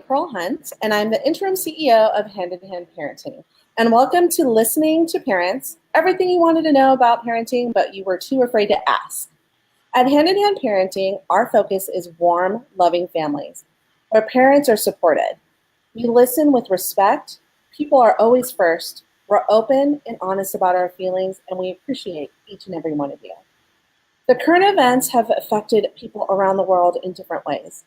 Pearl Hunt, and I'm the interim CEO of Hand in Hand Parenting. And welcome to Listening to Parents, everything you wanted to know about parenting, but you were too afraid to ask. At Hand in Hand Parenting, our focus is warm, loving families, where parents are supported. We listen with respect, people are always first, we're open and honest about our feelings, and we appreciate each and every one of you. The current events have affected people around the world in different ways.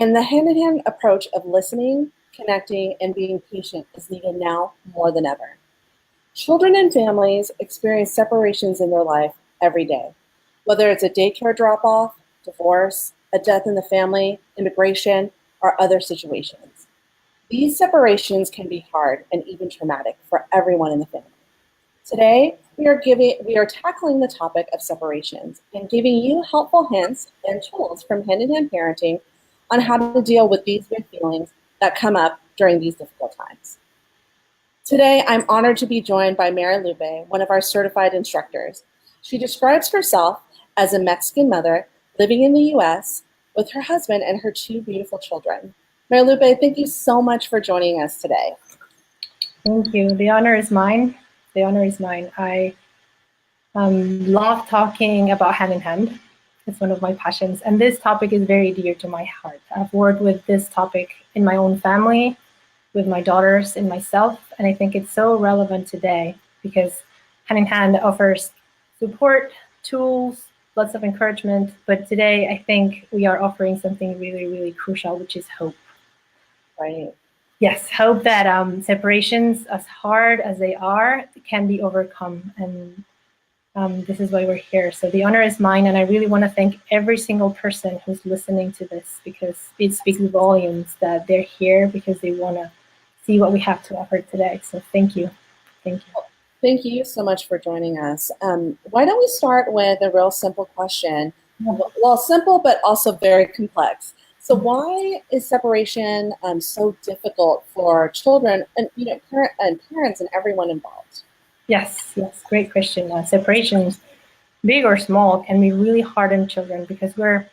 And the hand-in-hand approach of listening, connecting, and being patient is needed now more than ever. Children and families experience separations in their life every day, whether it's a daycare drop-off, divorce, a death in the family, immigration, or other situations. These separations can be hard and even traumatic for everyone in the family. Today, we are tackling the topic of separations and giving you helpful hints and tools from hand-in-hand parenting on how to deal with these big feelings that come up during these difficult times. Today, I'm honored to be joined by Mary Lupe, one of our certified instructors. She describes herself as a Mexican mother living in the U.S. with her husband and her two beautiful children. Mary Lupe, thank you so much for joining us today. Thank you. The honor is mine. The honor is mine. I love talking about hand in hand. It's one of my passions, and this topic is very dear to my heart. I've worked with this topic in my own family, with my daughters, and myself, and I think it's so relevant today because Hand in Hand offers support, tools, lots of encouragement, but today I think we are offering something really, really crucial, which is hope. Right. Yes, hope that separations, as hard as they are, can be overcome, and this is why we're here. So the honor is mine, and I really want to thank every single person who's listening to this, because it speaks volumes that they're here because they want to see what we have to offer today. So thank you. Thank you. Thank you so much for joining us. Why don't we start with a real simple question? Well, simple, but also very complex. So why is separation so difficult for children and parents and everyone involved? Yes, great question. Separations, big or small, can be really hard on children because we're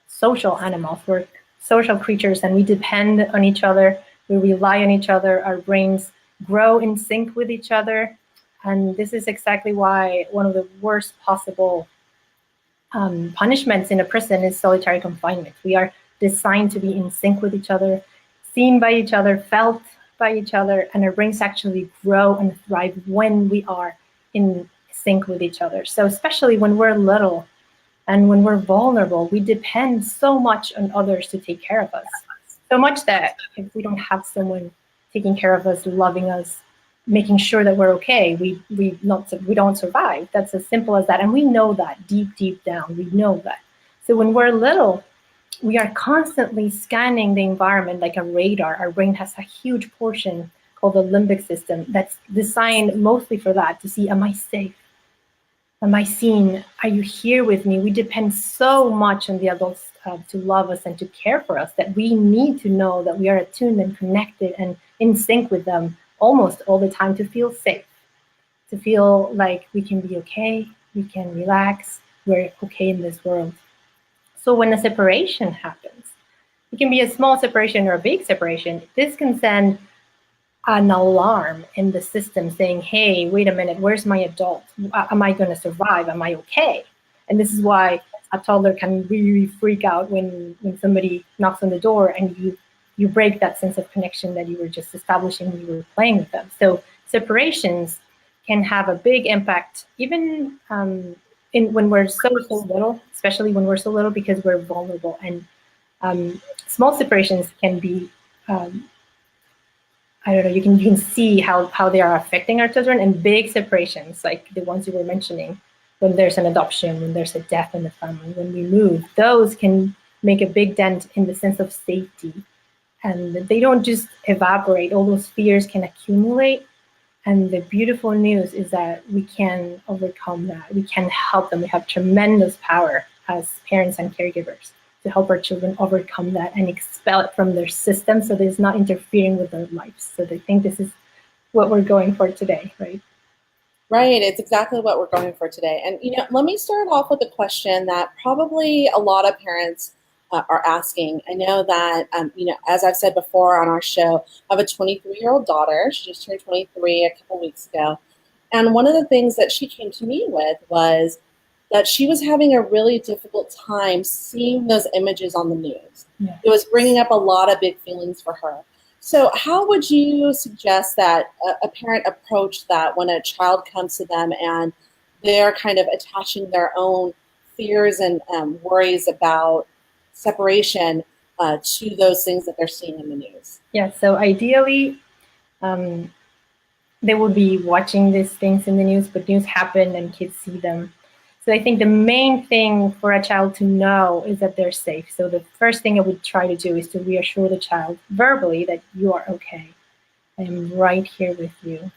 social animals, we're social creatures, and we depend on each other, we rely on each other, our brains grow in sync with each other, and this is exactly why one of the worst possible punishments in a prison is solitary confinement. We are designed to be in sync with each other, seen by each other, felt by each other, and our brains actually grow and thrive when we are in sync with each other. So especially when we're little and when we're vulnerable, we depend so much on others to take care of us. So much that if we don't have someone taking care of us, loving us, making sure that we're okay, we don't survive. That's as simple as that. And we know that deep down, we know that. So when we're little, we are constantly scanning the environment like a radar. Our brain has a huge portion called the limbic system that's designed mostly for that, to see, am I safe? Am I seen? Are you here with me? We depend so much on the adults to love us and to care for us that we need to know that we are attuned and connected and in sync with them almost all the time to feel safe, to feel like we can be okay, we can relax, we're okay in this world. So when a separation happens, it can be a small separation or a big separation, this can send an alarm in the system saying, hey, wait a minute, where's my adult? Am I going to survive? Am I okay? And this is why a toddler can really freak out when somebody knocks on the door and you break that sense of connection that you were just establishing when you were playing with them. So separations can have a big impact, even when we're so little, especially when we're so little, because we're vulnerable. And small separations can be, you can see how they are affecting our children, and big separations, like the ones you were mentioning, when there's an adoption, when there's a death in the family, when we move, those can make a big dent in the sense of safety. And they don't just evaporate, all those fears can accumulate. And the beautiful news is that we can overcome that. We can help them. We have tremendous power as parents and caregivers to help our children overcome that and expel it from their system so that it's not interfering with their lives. So I think this is what we're going for today, right? Right, it's exactly what we're going for today. And let me start off with a question that probably a lot of parents are asking. I know that, as I've said before on our show, I have a 23-year-old daughter. She just turned 23 a couple weeks ago. And one of the things that she came to me with was that she was having a really difficult time seeing those images on the news. Yeah. It was bringing up a lot of big feelings for her. So how would you suggest that a parent approach that when a child comes to them and they're kind of attaching their own fears and worries about separation to those things that they're seeing in the news? Yeah, so ideally, they will be watching these things in the news, but news happen and kids see them. So I think the main thing for a child to know is that they're safe. So the first thing I would try to do is to reassure the child verbally that you are okay. I am right here with you.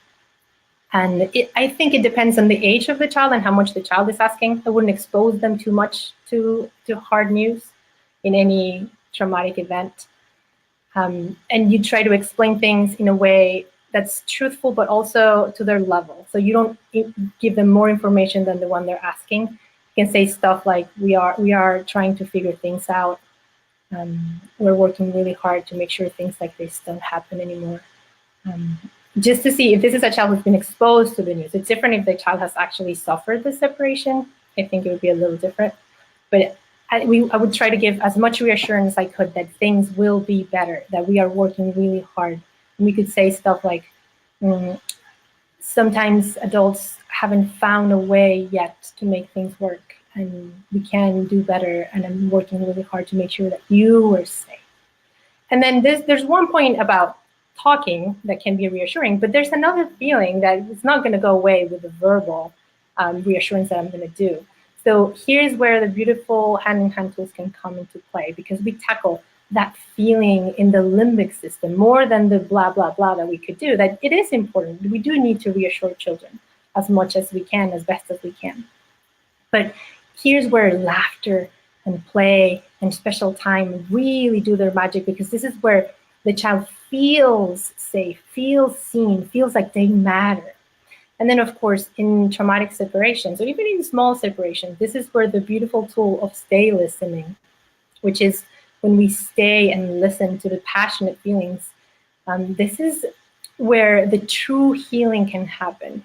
And I think it depends on the age of the child and how much the child is asking. I wouldn't expose them too much to hard news in any traumatic event. And you try to explain things in a way that's truthful, but also to their level. So you don't give them more information than the one they're asking. You can say stuff like, we are trying to figure things out. We're working really hard to make sure things like this don't happen anymore. Just to see if this is a child who's been exposed to the news. It's different if the child has actually suffered the separation. I think it would be a little different. But I would try to give as much reassurance as I could that things will be better, that we are working really hard. And we could say stuff like, sometimes adults haven't found a way yet to make things work, and we can do better, and I'm working really hard to make sure that you are safe. And then there's one point about talking that can be reassuring, but there's another feeling that it's not going to go away with the verbal reassurance that I'm going to do. So here's where the beautiful hand-in-hand tools can come into play, because we tackle that feeling in the limbic system more than the blah, blah, blah that we could do, that it is important. We do need to reassure children as much as we can, as best as we can. But here's where laughter and play and special time really do their magic, because this is where the child feels safe, feels seen, feels like they matter. And then, of course, in traumatic separations, or even in small separations, this is where the beautiful tool of stay listening, which is when we stay and listen to the passionate feelings, this is where the true healing can happen.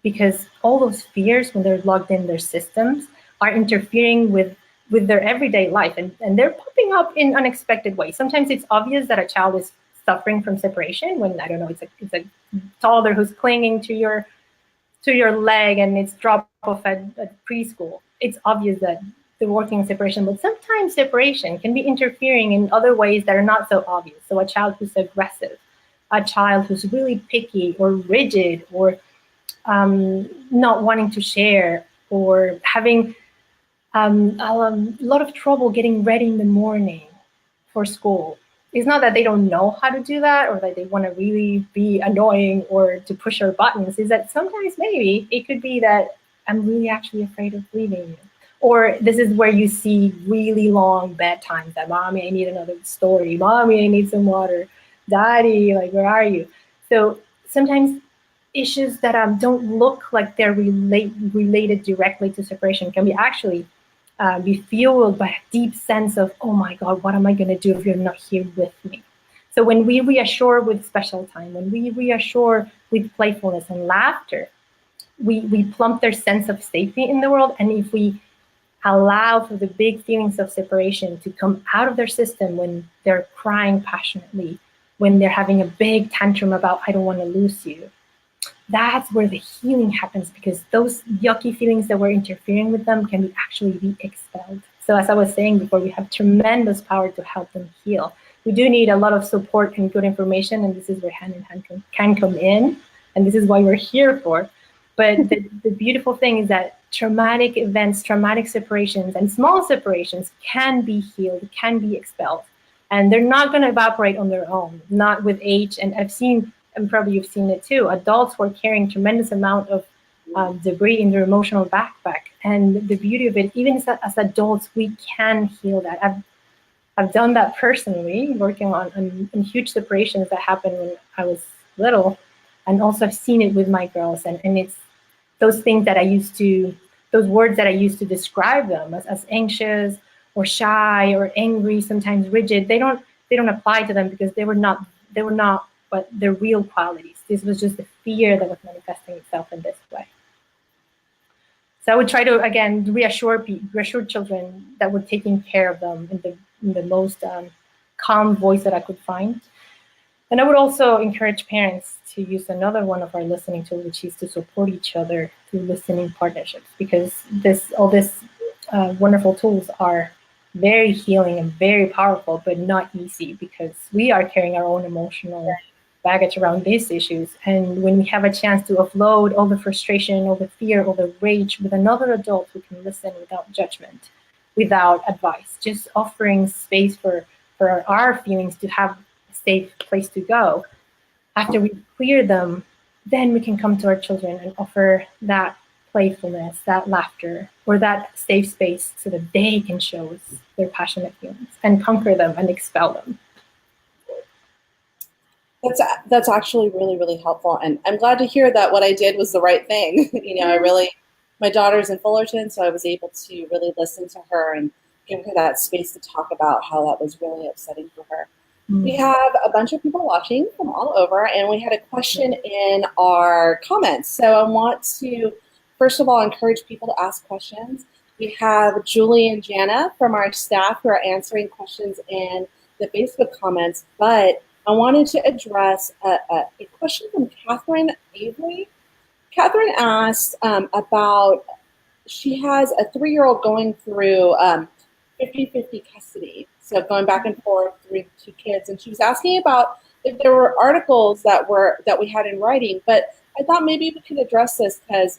Because all those fears, when they're logged in their systems, are interfering with their everyday life, and they're popping up in unexpected ways. Sometimes it's obvious that a child is suffering from separation when, I don't know, it's a toddler who's clinging to your leg and it's drop off at preschool. It's obvious that they're working in separation, but sometimes separation can be interfering in other ways that are not so obvious. So a child who's aggressive, a child who's really picky or rigid, or not wanting to share, or having a lot of trouble getting ready in the morning for school. It's not that they don't know how to do that, or that they want to really be annoying or to push our buttons. Is that sometimes maybe it could be that I'm really actually afraid of leaving you. Or this is where you see really long bedtimes, that mommy, I need another story. Mommy, I need some water. Daddy, like, where are you? So sometimes issues that don't look like they're related directly to separation can be actually be fueled by a deep sense of, oh my God, what am I going to do if you're not here with me? So when we reassure with special time, when we reassure with playfulness and laughter, we plump their sense of safety in the world. And if we allow for the big feelings of separation to come out of their system when they're crying passionately, when they're having a big tantrum about, I don't want to lose you, that's where the healing happens, because those yucky feelings that were interfering with them can actually be expelled. So as I was saying before, we have tremendous power to help them heal. We do need a lot of support and good information, and this is where hand in hand can come in, and this is why we're here for. But the beautiful thing is that traumatic events, traumatic separations, and small separations can be healed, can be expelled. And they're not going to evaporate on their own, not with age. And I've seen, and probably you've seen it too, adults who are carrying tremendous amount of debris in their emotional backpack. And the beauty of it, even as adults, we can heal that. I've done that personally, working on huge separations that happened when I was little. And also I've seen it with my girls. And it's those things that I used to, those words that I used to describe them as anxious or shy or angry, sometimes rigid, they don't apply to them because they were not but their real qualities. This was just the fear that was manifesting itself in this way. So I would try to again reassure children that we're taking care of them in the most calm voice that I could find. And I would also encourage parents to use another one of our listening tools, which is to support each other through listening partnerships, because all these wonderful tools are very healing and very powerful, but not easy because we are carrying our own emotional baggage around these issues. And when we have a chance to offload all the frustration, all the fear, all the rage with another adult who can listen without judgment, without advice, just offering space for our feelings to have a safe place to go. After we clear them, then we can come to our children and offer that playfulness, that laughter, or that safe space so that they can show us their passionate feelings and conquer them and expel them. That's actually really, really helpful, and I'm glad to hear that what I did was the right thing. I really, my daughter's in Fullerton, so I was able to really listen to her and give her that space to talk about how that was really upsetting for her. We have a bunch of people watching from all over, and we had a question in our comments. So I want to, first of all, encourage people to ask questions. We have Julie and Jana from our staff who are answering questions in the Facebook comments, but I wanted to address a question from Catherine Avery. Catherine asked about, she has a 3-year-old going through 50-50 custody, so going back and forth through 2 kids, and she was asking about if there were articles that we had in writing, but I thought maybe we could address this because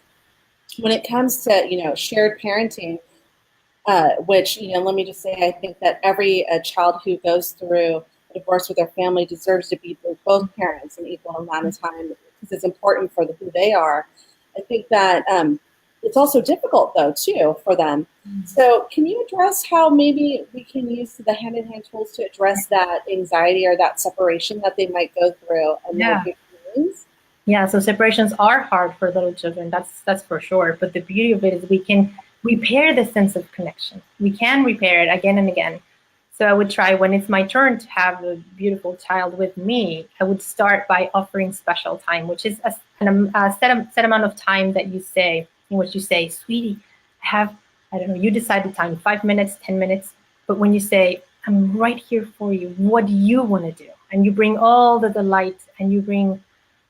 when it comes to shared parenting, which let me just say, I think that every child who goes through a divorce with their family deserves to be with both parents an equal amount of time because it's important for who they are. I think that it's also difficult, though, too, for them. So can you address how maybe we can use the hand-in-hand tools to address that anxiety or that separation that they might go through and their feelings? Yeah, so separations are hard for little children, that's for sure. But the beauty of it is we can repair the sense of connection. We can repair it again and again. So I would try, when it's my turn to have a beautiful child with me, I would start by offering special time, which is a set amount of time that you say, in which you say, sweetie, I have, I don't know, you decide the time, 5 minutes, 10 minutes. But when you say, I'm right here for you, what do you want to do? And you bring all the delight and you bring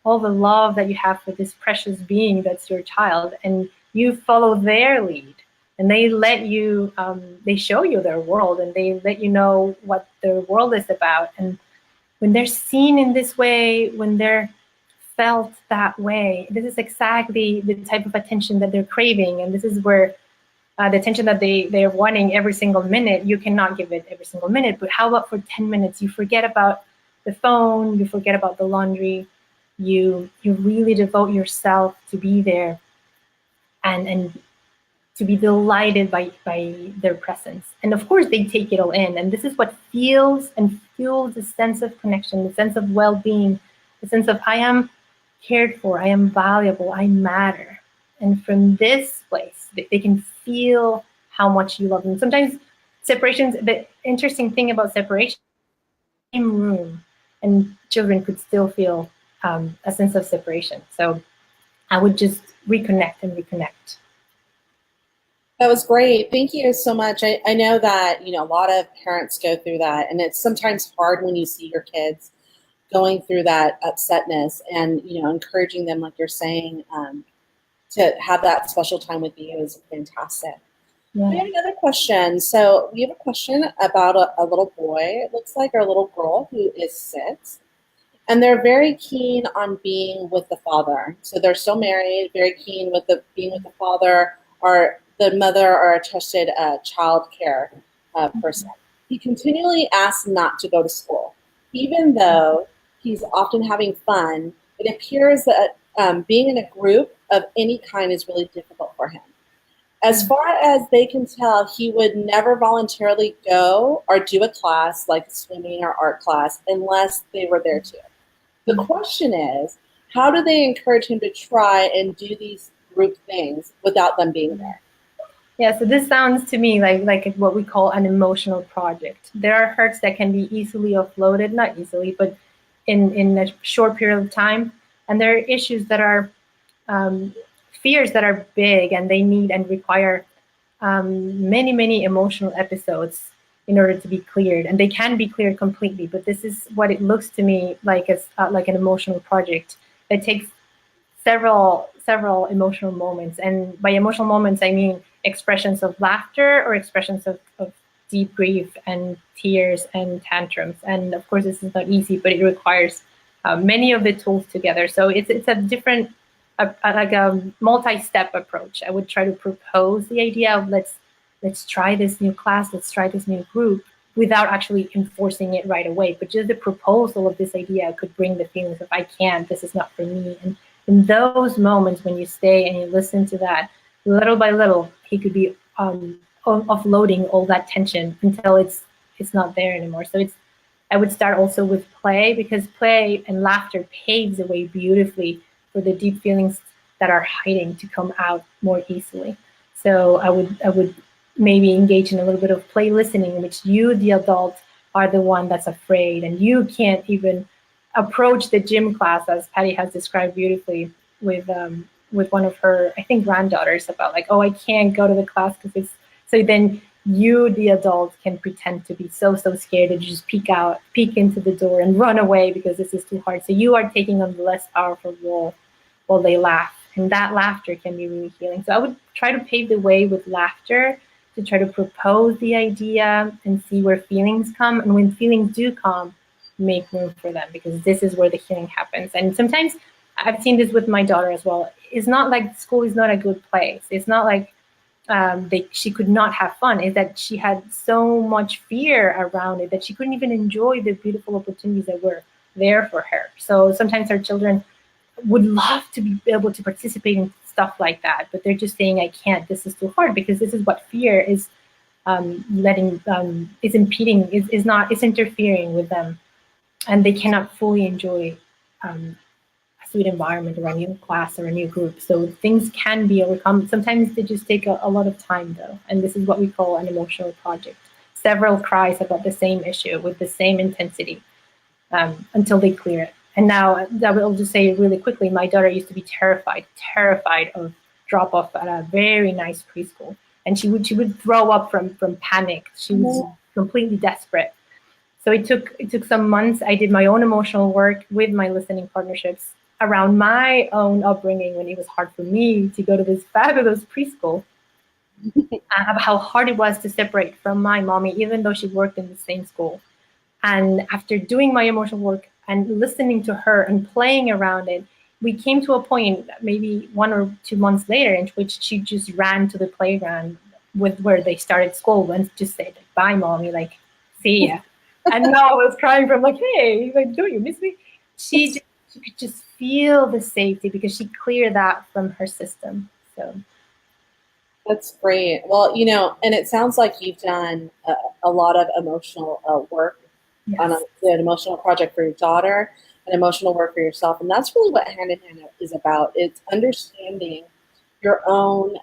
all the love that you have for this precious being that's your child, and you follow their lead. And they let you, they show you their world, and they let you know what their world is about. And when they're seen in this way, when they're felt that way, this is exactly the type of attention that they're craving. And this is where the attention that they're wanting every single minute, you cannot give it every single minute. But how about for 10 minutes? You forget about the phone, you forget about the laundry, you really devote yourself to be there and to be delighted by their presence. And of course, they take it all in. And this is what feels and fuels the sense of connection, the sense of well-being, the sense of I am cared for, I am valuable, I matter. And from this place, they can feel how much you love them. Sometimes separations, the interesting thing about separation, same room, and children could still feel a sense of separation. So I would just reconnect and reconnect. That was great. Thank you so much. I know that, a lot of parents go through that, and it's sometimes hard when you see your kids going through that upsetness and, encouraging them, like you're saying, to have that special time with you is fantastic. Yeah. We have another question. So we have a question about a little boy, it looks like, or a little girl who is 6. And they're very keen on being with the father. So they're still married, very keen with being with the father or the mother or a trusted child care person. He continually asks not to go to school. Even though he's often having fun, it appears that being in a group of any kind is really difficult for him. As far as they can tell, he would never voluntarily go or do a class like swimming or art class unless they were there too. The question is, how do they encourage him to try and do these group things without them being there? Yeah, so this sounds to me like what we call an emotional project. There are hurts that can be easily offloaded, not easily, but in a short period of time, and there are issues that are um, fears that are big and they need and require many emotional episodes in order to be cleared, and they can be cleared completely. But this is what it looks to me like as like an emotional project that takes several emotional moments. And by emotional moments, I mean expressions of laughter or expressions of deep grief and tears and tantrums. And of course, this is not easy, but it requires many of the tools together. So it's a different, like a multi-step approach. I would try to propose the idea of let's try this new class, let's try this new group, without actually enforcing it right away. But just the proposal of this idea could bring the feelings of I can't, this is not for me. And in those moments when you stay and you listen to that, little by little, he could be offloading all that tension until it's not there anymore. So it's I would start also with play, because play and laughter paves the way beautifully for the deep feelings that are hiding to come out more easily. So I would maybe engage in a little bit of play listening, in which you, the adult, are the one that's afraid, and you can't even approach the gym class, as Patty has described beautifully with one of her, I think, granddaughters, about like, oh, I can't go to the class because it's so. Then you, the adult, can pretend to be so scared that you just peek into the door and run away because this is too hard. So you are taking on the less powerful role while they laugh, and that laughter can be really healing. So I would try to pave the way with laughter, to try to propose the idea and see where feelings come. And when feelings do come, make room for them, because this is where the healing happens. And sometimes I've seen this with my daughter as well. It's not like school is not a good place. It's not like she could not have fun. Is that she had so much fear around it that she couldn't even enjoy the beautiful opportunities that were there for her. So sometimes our children would love to be able to participate in stuff like that, but they're just saying, I can't, this is too hard, because this is what fear is letting is impeding, is not, is interfering with them, and they cannot fully enjoy a sweet environment or a new class or a new group. So things can be overcome. Sometimes they just take a lot of time, though, and this is what we call an emotional project. Several cries about the same issue with the same intensity until they clear it. And now, I will just say really quickly, my daughter used to be terrified of drop off at a very nice preschool, and she would throw up from panic. She was completely desperate. So it took some months. I did my own emotional work with my listening partnerships around my own upbringing, when it was hard for me to go to this fabulous preschool, about how hard it was to separate from my mommy, even though she worked in the same school. And after doing my emotional work and listening to her and playing around it, we came to a point, maybe 1 or 2 months later, in which she just ran to the playground with where they started school and just said, "Bye, mommy," like, "See ya." And now I was crying from like, "Hey, like, don't you miss me?" She could just feel the safety because she cleared that from her system. So That's great. Well, and it sounds like you've done a lot of emotional work on yes, an emotional project for your daughter, an emotional work for yourself, and that's really what Hand in Hand is about. It's understanding your own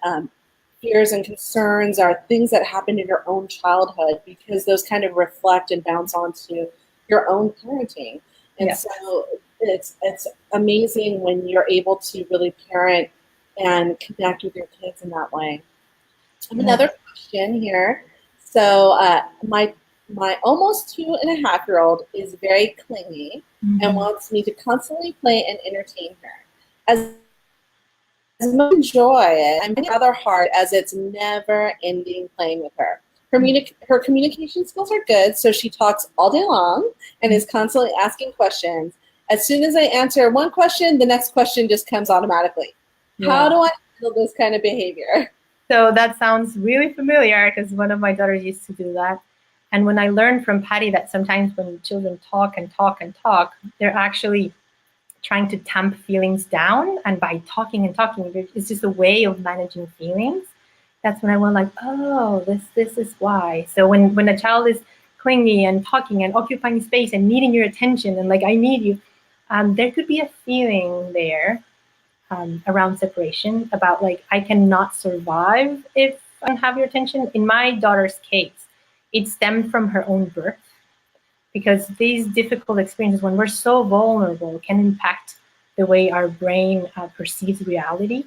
fears and concerns, are things that happened in your own childhood, because those kind of reflect and bounce onto your own parenting. And yes, so it's amazing when you're able to really parent and connect with your kids in that way. I have yes. another question here. So my almost 2.5-year-old is very clingy and Mhm. wants me to constantly play and entertain her. As much enjoy it, I'm rather hard, as it's never ending playing with her. Her communication skills are good, so she talks all day long and is constantly asking questions. As soon as I answer one question, the next question just comes automatically. How Yeah. do I handle this kind of behavior? So that sounds really familiar, because one of my daughters used to do that. And when I learned from Patty that sometimes when children talk and talk and talk, they're actually trying to tamp feelings down. And by talking and talking, it's just a way of managing feelings. That's when I went like, oh, this is why. So when a child is clingy and talking and occupying space and needing your attention and like, I need you, there could be a feeling there around separation, about like, I cannot survive if I don't have your attention. In my daughter's case, it stemmed from her own birth, because these difficult experiences, when we're so vulnerable, can impact the way our brain perceives reality.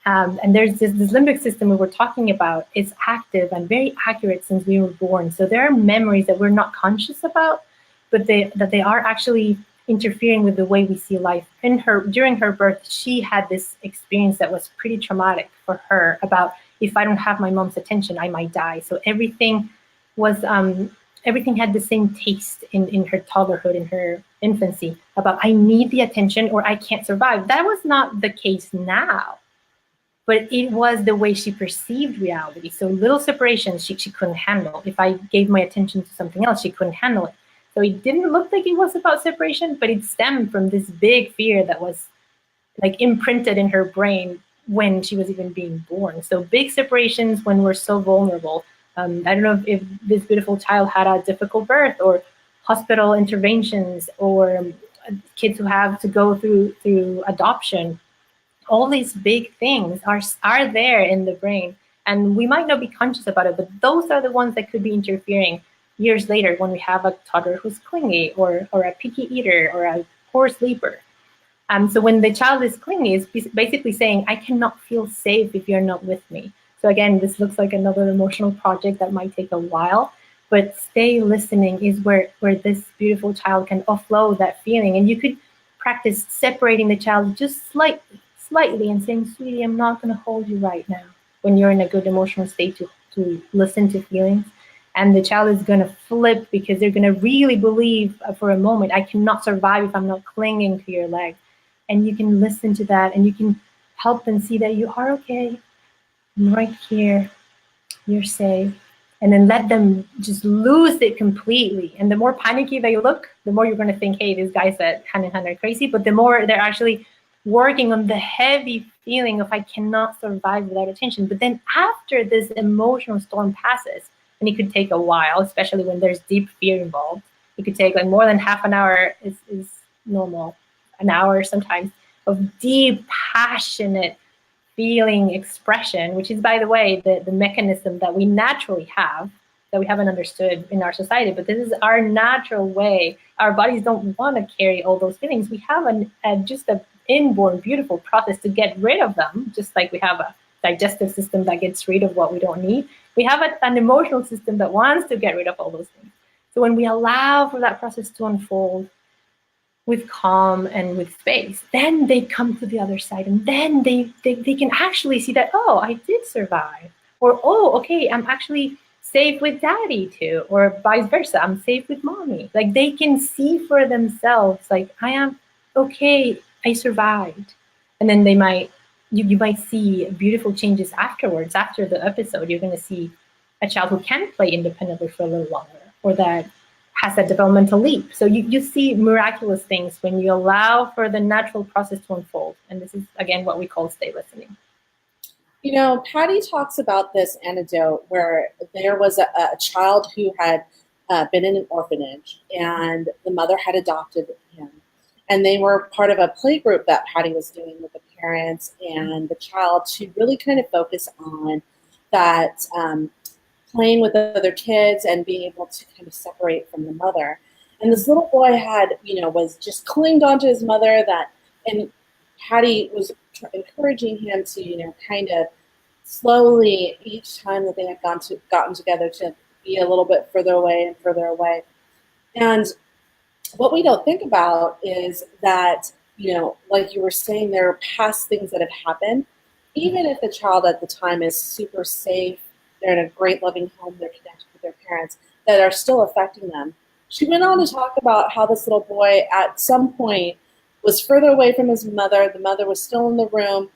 And there's this limbic system we were talking about. It's active and very accurate since we were born. So there are memories that we're not conscious about, but they are actually interfering with the way we see life. During her birth, she had this experience that was pretty traumatic for her about, if I don't have my mom's attention, I might die. So everything had the same taste in her toddlerhood, in her infancy, about I need the attention or I can't survive. That was not the case now, but it was the way she perceived reality. So little separations she couldn't handle. If I gave my attention to something else, she couldn't handle it. So it didn't look like it was about separation, but it stemmed from this big fear that was like imprinted in her brain when she was even being born. So big separations when we're so vulnerable. I don't know if this beautiful child had a difficult birth, or hospital interventions, or kids who have to go through adoption. All these big things are there in the brain, and we might not be conscious about it, but those are the ones that could be interfering years later when we have a toddler who's clingy, or a picky eater, or a poor sleeper. So when the child is clingy, it's basically saying, I cannot feel safe if you're not with me. So again, this looks like another emotional project that might take a while, but stay listening is where this beautiful child can offload that feeling. And you could practice separating the child just slightly and saying, sweetie, I'm not going to hold you right now, when you're in a good emotional state to listen to feelings. And the child is going to flip, because they're going to really believe for a moment, I cannot survive if I'm not clinging to your leg. And you can listen to that, and you can help them see that you are okay. I'm right here. You're safe. And then let them just lose it completely. And the more panicky they look, the more you're going to think, hey, these guys that hand in hand are crazy. But the more they're actually working on the heavy feeling of I cannot survive without attention. But then after this emotional storm passes, and it could take a while, especially when there's deep fear involved. It could take like more than half an hour is normal, an hour sometimes, of deep, passionate feeling expression, which is, by the way, the mechanism that we naturally have, that we haven't understood in our society, but this is our natural way. Our bodies don't want to carry all those feelings. We have just an inborn, beautiful process to get rid of them, just like we have a digestive system that gets rid of what we don't need. We have an emotional system that wants to get rid of all those things. So when we allow for that process to unfold with calm and with space, then they come to the other side, and then they can actually see that, oh, I did survive, or oh, okay, I'm actually safe with daddy too, or vice versa, I'm safe with mommy. Like they can see for themselves, like I am okay, I survived. And then you might see beautiful changes afterwards. After the episode, you're going to see a child who can play independently for a little longer, or that has a developmental leap. So you see miraculous things when you allow for the natural process to unfold. And this is, again, what we call stay listening. You know, Patty talks about this anecdote where there was a child who had been in an orphanage, and the mother had adopted him. And they were part of a play group that Patty was doing with the parents and the child, to really kind of focus on that playing with other kids and being able to kind of separate from the mother. And this little boy was just clinged onto his mother, and Patty was encouraging him to, kind of slowly, each time that they had gotten together, to be a little bit further away and further away. And what we don't think about is that, like you were saying, there are past things that have happened. Even if the child at the time is super safe, they're in a great loving home, they're connected with their parents, that are still affecting them. She went on to talk about how this little boy at some point was further away from his mother. The mother was still in the room.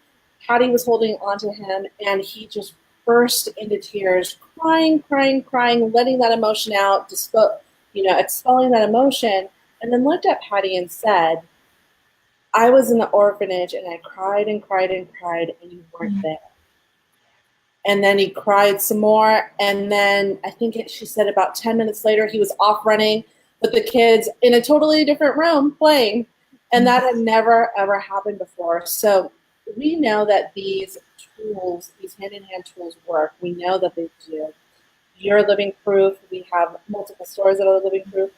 Patty was holding onto him, and he just burst into tears, crying, letting that emotion out, expelling that emotion, and then looked at Patty and said, I was in the orphanage, and I cried and cried and cried, and you weren't there. And then he cried some more, and then I think she said about 10 minutes later, he was off running with the kids in a totally different room playing, and that had never, ever happened before. So we know that these tools, these hand-in-hand tools work. We know that they do. You're living proof. We have multiple stories that are living proof.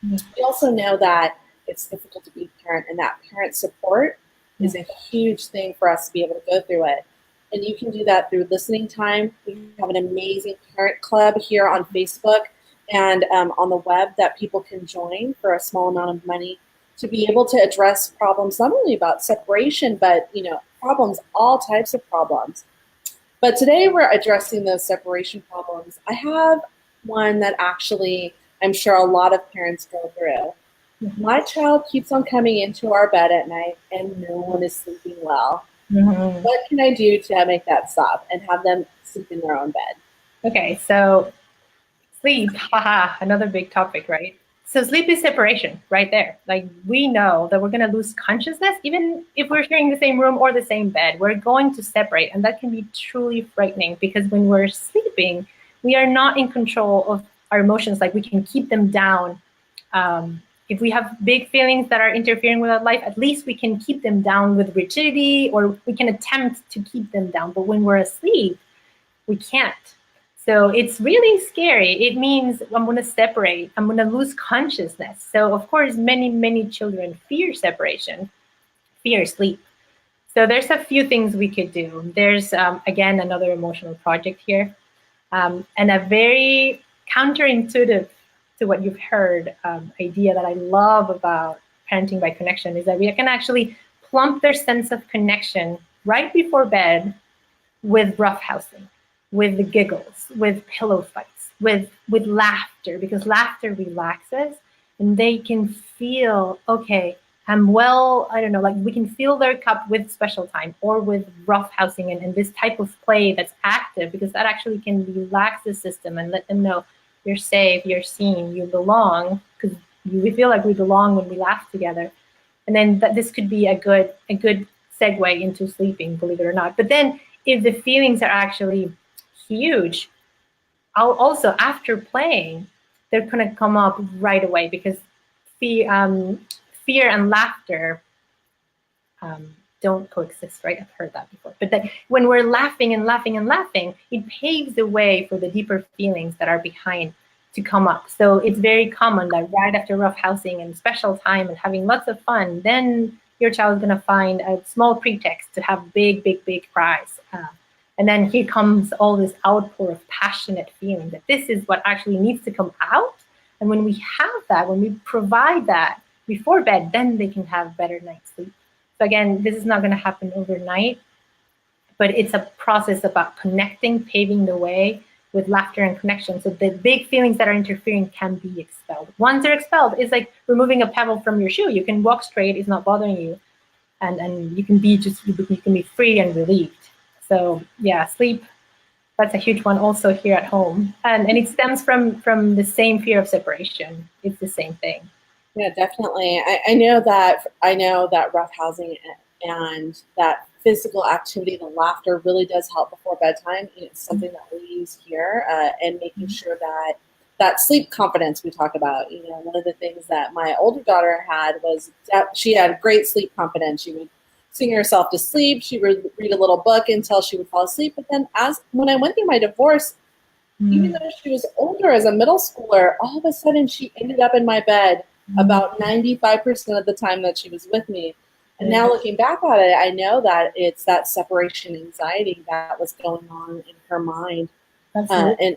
We also know that it's difficult to be a parent, and that parent support is a huge thing for us to be able to go through it. And you can do that through listening time. We have an amazing parent club here on Facebook and on the web that people can join for a small amount of money to be able to address problems not only about separation, but problems, all types of problems. But today we're addressing those separation problems. I have one that actually I'm sure a lot of parents go through. My child keeps on coming into our bed at night and no one is sleeping well. Mm-hmm. What can I do to make that stop and have them sleep in their own bed? Okay, so sleep, haha, another big topic, right? So sleep is separation right there. Like, we know that we're going to lose consciousness even if we're sharing the same room or the same bed. We're going to separate, and that can be truly frightening because when we're sleeping, we are not in control of our emotions. Like, we can keep them down. If we have big feelings that are interfering with our life, at least we can keep them down with rigidity, or we can attempt to keep them down. But when we're asleep, we can't. So it's really scary. It means I'm going to separate. I'm going to lose consciousness. So, of course, many children fear separation, fear sleep. So there's a few things we could do. There's, again, another emotional project here. And a very counterintuitive to what you've heard idea that I love about parenting by connection is that we can actually plump their sense of connection right before bed with roughhousing, with the giggles, with pillow fights, with laughter, because laughter relaxes and they can feel, okay, I'm well, I don't know, like we can fill their cup with special time or with roughhousing and this type of play that's active, because that actually can relax the system and let them know you're safe, you're seen, you belong, because we feel like we belong when we laugh together. And then this could be a good segue into sleeping, believe it or not. But then if the feelings are actually huge, I'll also, after playing, they're going to come up right away, because fear and laughter don't coexist, right? I've heard that before. But then when we're laughing and laughing and laughing, it paves the way for the deeper feelings that are behind to come up. So it's very common that right after roughhousing and special time and having lots of fun, then your child is going to find a small pretext to have big cries. And then here comes all this outpour of passionate feeling that this is what actually needs to come out. And when we have that, when we provide that before bed, then they can have better night's sleep. So again, this is not going to happen overnight, but it's a process about connecting, paving the way with laughter and connection. So the big feelings that are interfering can be expelled. Once they're expelled, it's like removing a pebble from your shoe. You can walk straight, it's not bothering you. And you can be free and relieved. So yeah, sleep, that's a huge one also here at home. And it stems from the same fear of separation. It's the same thing. Yeah, definitely. I know that roughhousing and that physical activity, the laughter really does help before bedtime. It's something that we use here, and making sure that sleep confidence we talk about. One of the things that my older daughter had was that she had great sleep confidence. She would sing herself to sleep. She would read a little book until she would fall asleep. But then when I went through my divorce, even though she was older as a middle schooler, all of a sudden she ended up in my bed about 95% of the time that she was with me. And now looking back at it, I know that it's that separation anxiety that was going on in her mind. And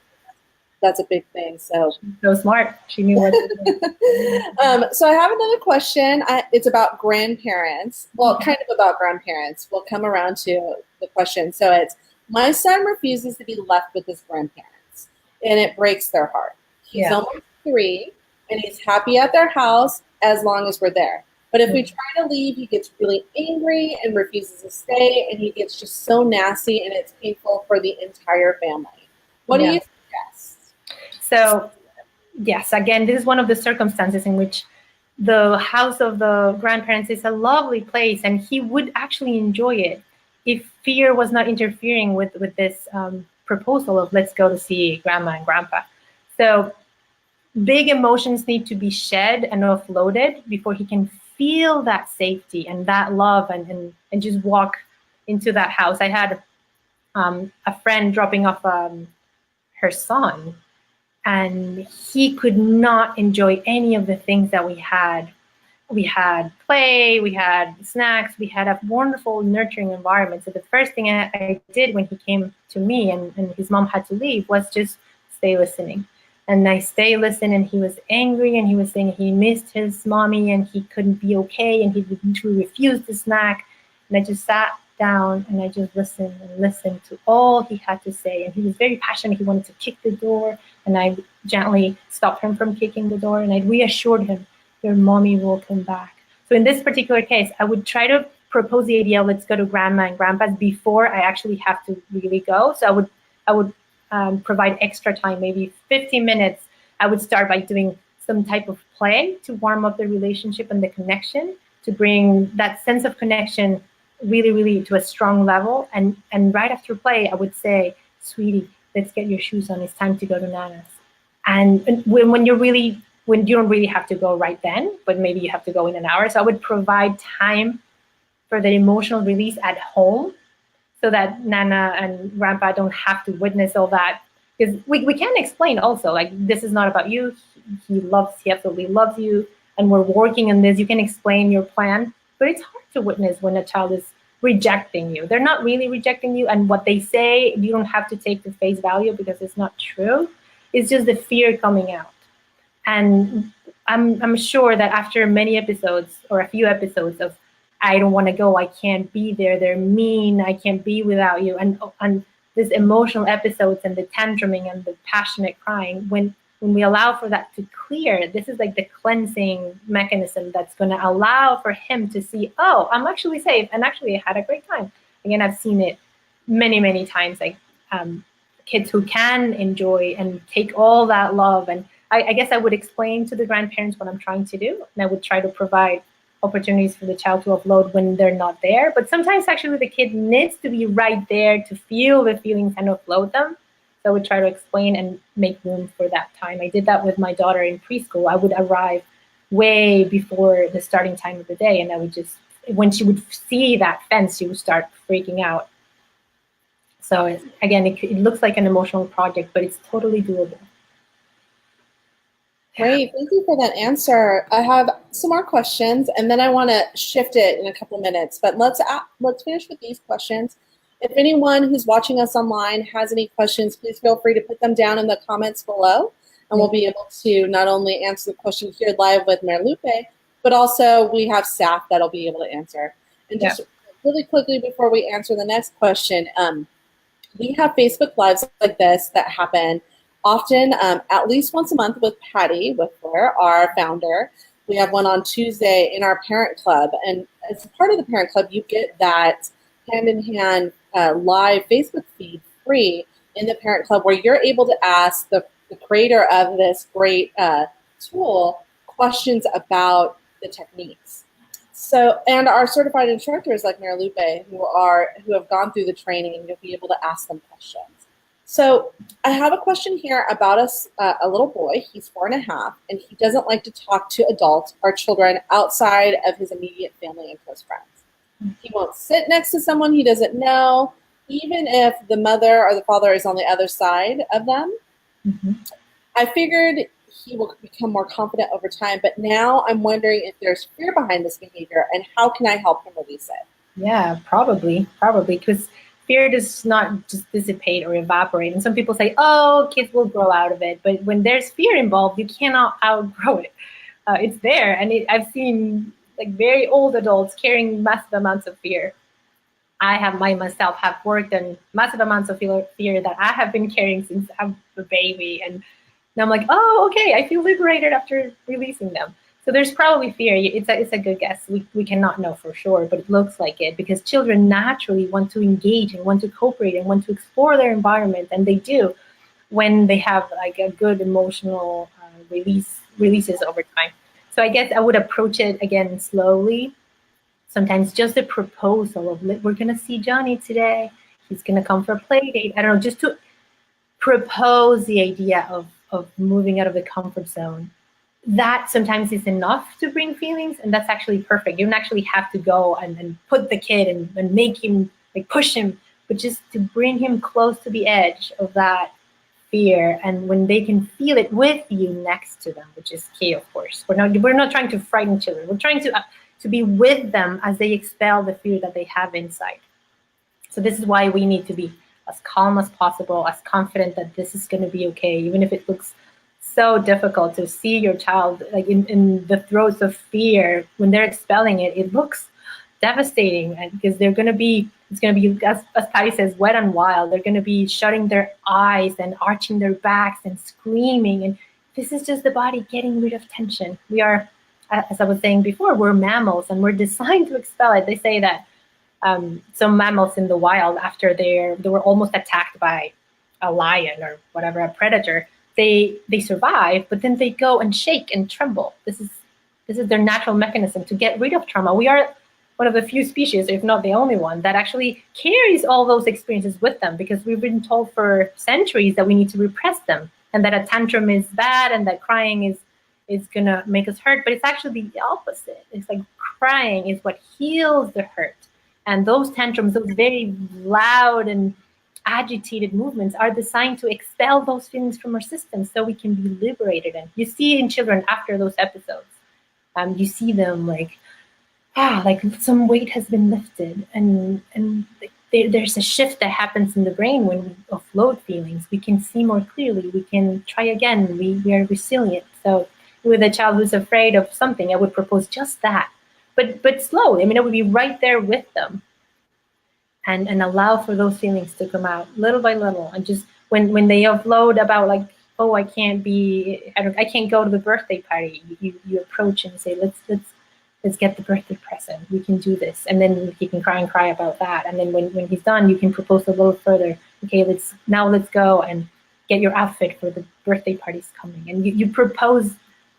that's a big thing. So smart. She knew what to do. So I have another question. It's about grandparents. Well, kind of about grandparents. We'll come around to the question. So it's, my son refuses to be left with his grandparents, and it breaks their heart. He's almost 3, and he's happy at their house as long as we're there. But if we try to leave, he gets really angry and refuses to stay, and he gets just so nasty, and it's painful for the entire family. What do you suggest? So, yes, again, this is one of the circumstances in which the house of the grandparents is a lovely place, and he would actually enjoy it if fear was not interfering with this proposal of let's go to see grandma and grandpa. So big emotions need to be shed and offloaded before he can feel that safety and that love and just walk into that house. I had a friend dropping off her son, and he could not enjoy any of the things that we had. We had play, we had snacks, we had a wonderful nurturing environment. So the first thing I did when he came to me and his mom had to leave was just stay listening. And I stay listening, and he was angry, and he was saying he missed his mommy and he couldn't be okay, and he refused the snack. And I just sat down and I just listened and listened to all he had to say. And he was very passionate. He wanted to kick the door, and I gently stopped him from kicking the door, and I reassured him, your mommy will come back. So in this particular case, I would try to propose the idea, let's go to grandma and grandpa's before I actually have to really go. So I would provide extra time, maybe 15 minutes. I would start by doing some type of play to warm up the relationship and the connection, to bring that sense of connection really, really to a strong level. And right after play, I would say, sweetie, let's get your shoes on. It's time to go to Nana's. And when you don't really have to go right then, but maybe you have to go in an hour. So I would provide time for the emotional release at home, so that Nana and Grandpa don't have to witness all that. Because we can explain also, like, this is not about you. He absolutely loves you, and we're working on this. You can explain your plan, but it's hard to witness when a child is rejecting you. They're not really rejecting you, and what they say, you don't have to take the face value because it's not true. It's just the fear coming out. And I'm sure that after many episodes, or a few episodes of, I don't want to go, I can't be there, they're mean, I can't be without you, and this emotional episodes and the tantruming and the passionate crying, when we allow for that to clear, this is like the cleansing mechanism that's going to allow for him to see, oh, I'm actually safe, and actually I had a great time. Again, I've seen it many, many times, like kids who can enjoy and take all that love. And I guess I would explain to the grandparents what I'm trying to do, and I would try to provide opportunities for the child to offload when they're not there. But sometimes actually the kid needs to be right there to feel the feelings and offload them. So I would try to explain and make room for that time. I did that with my daughter in preschool. I would arrive way before the starting time of the day, and I would just, when she would see that fence, she would start freaking out. So again, it looks like an emotional project, but it's totally doable. Great, thank you for that answer. I have some more questions, and then I want to shift it in a couple minutes. But let's finish with these questions. If anyone who's watching us online has any questions, please feel free to put them down in the comments below, and we'll be able to not only answer the question here live with Marilupe, but also we have staff that'll be able to answer. And just really quickly before we answer the next question, we have Facebook Lives like this that happen often, at least once a month, with Patty Whiffler, our founder. We have one on Tuesday in our parent club. And as part of the parent club, you get that hand-in-hand live Facebook feed free in the parent club, where you're able to ask the creator of this great tool questions about the techniques. So, and our certified instructors like Marilupe, who have gone through the training, and you'll be able to ask them questions. So I have a question here about a little boy. He's 4.5, and he doesn't like to talk to adults or children outside of his immediate family and close friends. He won't sit next to someone he doesn't know, even if the mother or the father is on the other side of them. Mm-hmm. I figured he will become more confident over time, but now I'm wondering if there's fear behind this behavior, and how can I help him release it? Yeah, probably, because fear does not just dissipate or evaporate. And some people say, oh, kids will grow out of it. But when there's fear involved, you cannot outgrow it. It's there. And I've seen like very old adults carrying massive amounts of fear. I myself have worked on massive amounts of fear that I have been carrying since I'm a baby. And I'm like, oh, okay, I feel liberated after releasing them. So there's probably fear. It's a good guess. We cannot know for sure, but it looks like it, because children naturally want to engage and want to cooperate and want to explore their environment, and they do when they have like a good emotional releases over time. So I guess I would approach it again slowly. Sometimes just a proposal of, we're gonna see Johnny today. He's gonna come for a play date. I don't know, just to propose the idea of moving out of the comfort zone. That sometimes is enough to bring feelings, and that's actually perfect. You don't actually have to go and put the kid and make him like push him, but just to bring him close to the edge of that fear. And when they can feel it with you next to them, which is key, of course. We're not trying to frighten children. We're trying to be with them as they expel the fear that they have inside. So this is why we need to be as calm as possible, as confident that this is going to be okay, even if it looks so difficult to see your child like in the throes of fear. When they're expelling it, it looks devastating, because it's going to be, as Patty says, wet and wild. They're going to be shutting their eyes and arching their backs and screaming. And this is just the body getting rid of tension. We are, as I was saying before, we're mammals and we're designed to expel it. They say that some mammals in the wild, after they were almost attacked by a lion or whatever, a predator, they survive, but then they go and shake and tremble. This is their natural mechanism to get rid of trauma. We are one of the few species, if not the only one, that actually carries all those experiences with them, because we've been told for centuries that we need to repress them, and that a tantrum is bad, and that crying is gonna make us hurt. But it's actually the opposite. It's like crying is what heals the hurt. And those tantrums, those very loud and agitated movements, are designed to expel those feelings from our system so we can be liberated. And you see in children after those episodes, you see them like some weight has been lifted, and there's a shift that happens in the brain when we offload feelings. We can see more clearly. We can try again. We are resilient. So with a child who's afraid of something, I would propose just that. But slowly. I mean, I would be right there with them, and allow for those feelings to come out little by little. And just when they offload about like, oh, I can't go to the birthday party, you approach and say, let's get the birthday present. We can do this. And then he can cry about that. And then when he's done, you can propose a little further. Okay, let's go and get your outfit for the birthday party's coming. And you propose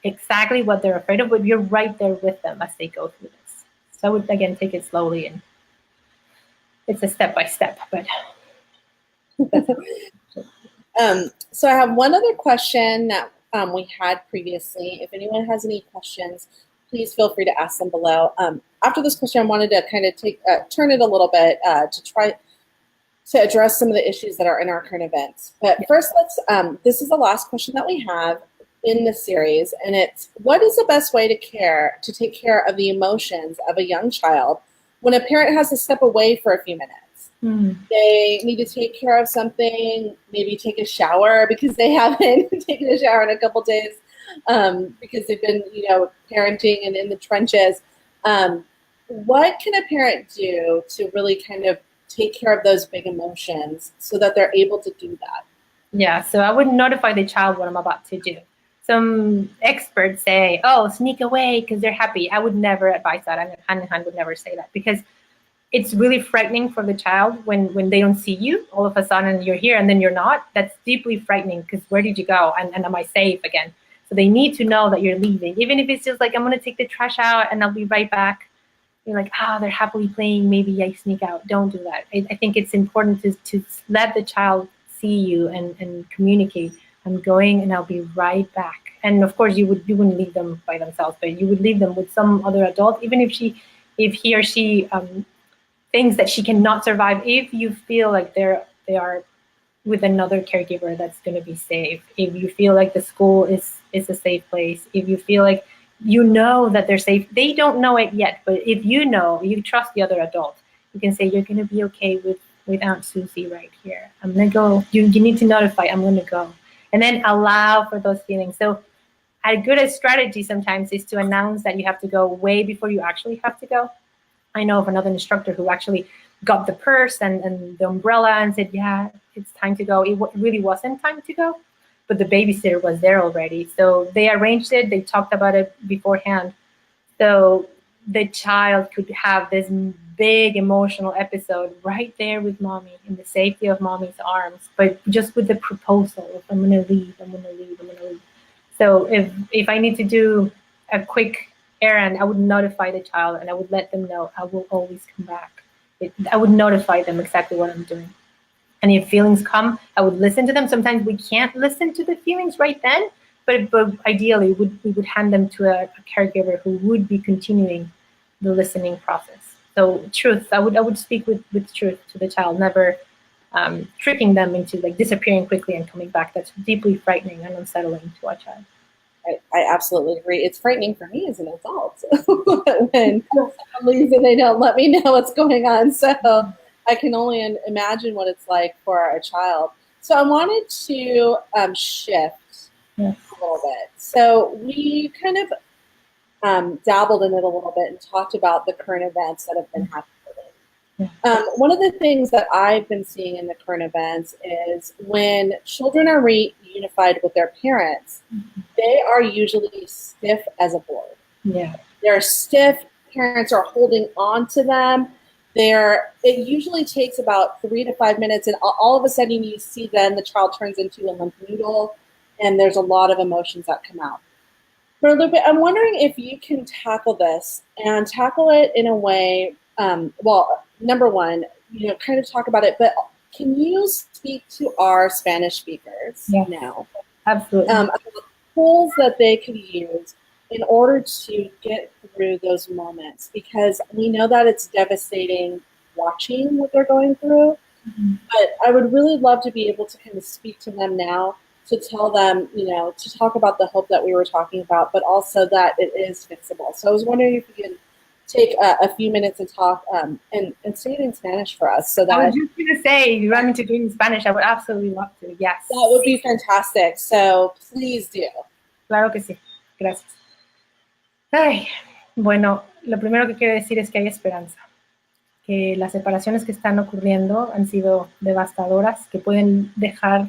exactly what they're afraid of, but you're right there with them as they go through this. So I would, again, take it slowly, and it's a step by step, but. So I have one other question that we had previously. If anyone has any questions, please feel free to ask them below. After this question, I wanted to kind of turn it a little bit to try to address some of the issues that are in our current events. But first, this is the last question that we have in this series, and it's, what is the best way to take care of the emotions of a young child when a parent has to step away for a few minutes? They need to take care of something, maybe take a shower because they haven't taken a shower in a couple days, because they've been, parenting and in the trenches. What can a parent do to really kind of take care of those big emotions so that they're able to do that? Yeah, so I would notify the child what I'm about to do. Some experts say, oh, sneak away because they're happy. I would never advise that. I hand in hand would never say that, because it's really frightening for the child when they don't see you. All of a sudden you're here and then you're not. That's deeply frightening, because where did you go? And am I safe again? So they need to know that you're leaving. Even if it's just like, I'm going to take the trash out and I'll be right back. You're like, they're happily playing. Maybe I sneak out. Don't do that. I think it's important to let the child see you and communicate. I'm going and I'll be right back. And of course, you wouldn't leave them by themselves, but you would leave them with some other adult, even if he or she thinks that she cannot survive. If you feel like they are with another caregiver that's going to be safe, if you feel like the school is a safe place, if you feel like that they're safe, they don't know it yet, but if you trust the other adult, you can say, you're going to be okay with Aunt Susie right here. I'm going to go. You need to notify, I'm going to go. And then allow for those feelings. So a good strategy sometimes is to announce that you have to go way before you actually have to go. I know of another instructor who actually got the purse and the umbrella and said, yeah, it's time to go. It really wasn't time to go, but the babysitter was there already. So they arranged it. They talked about it beforehand. So the child could have this big emotional episode right there with mommy in the safety of mommy's arms, but just with the proposal of, I'm going to leave, I'm going to leave, I'm going to leave. So if I need to do a quick errand, I would notify the child and I would let them know I will always come back. I would notify them exactly what I'm doing. And if feelings come, I would listen to them. Sometimes we can't listen to the feelings right then, but ideally we would hand them to a caregiver who would be continuing the listening process. So truth, I would speak with truth to the child, never tricking them into like disappearing quickly and coming back. That's deeply frightening and unsettling to a child. I absolutely agree. It's frightening for me as an adult when someone leaves and they don't let me know what's going on. So I can only imagine what it's like for a child. So I wanted to shift Yes. a little bit. So we kind of dabbled in it a little bit and talked about the current events that have been happening. One of the things that I've been seeing in the current events is when children are reunified with their parents, they are usually stiff as a board. Yeah. They're stiff. Parents are holding on to them. It usually takes about 3 to 5 minutes, and all of a sudden you see then the child turns into a limp noodle, and there's a lot of emotions that come out. For a little bit, I'm wondering if you can tackle this and tackle it in a way, well, number one, kind of talk about it, but can you speak to our Spanish speakers now? Absolutely. Tools that they could use in order to get through those moments, because we know that it's devastating watching what they're going through, but I would really love to be able to kind of speak to them now, to tell them, to talk about the hope that we were talking about, but also that it is fixable. So I was wondering if you could take a few minutes and talk and say it in Spanish for us. So that I was just going to say, you want me to do it in Spanish? I would absolutely love to. Yes. That would be fantastic. So please do. Claro que sí. Gracias. Ay, bueno, lo primero que quiero decir es que hay esperanza. Que las separaciones que están ocurriendo han sido devastadoras, que pueden dejar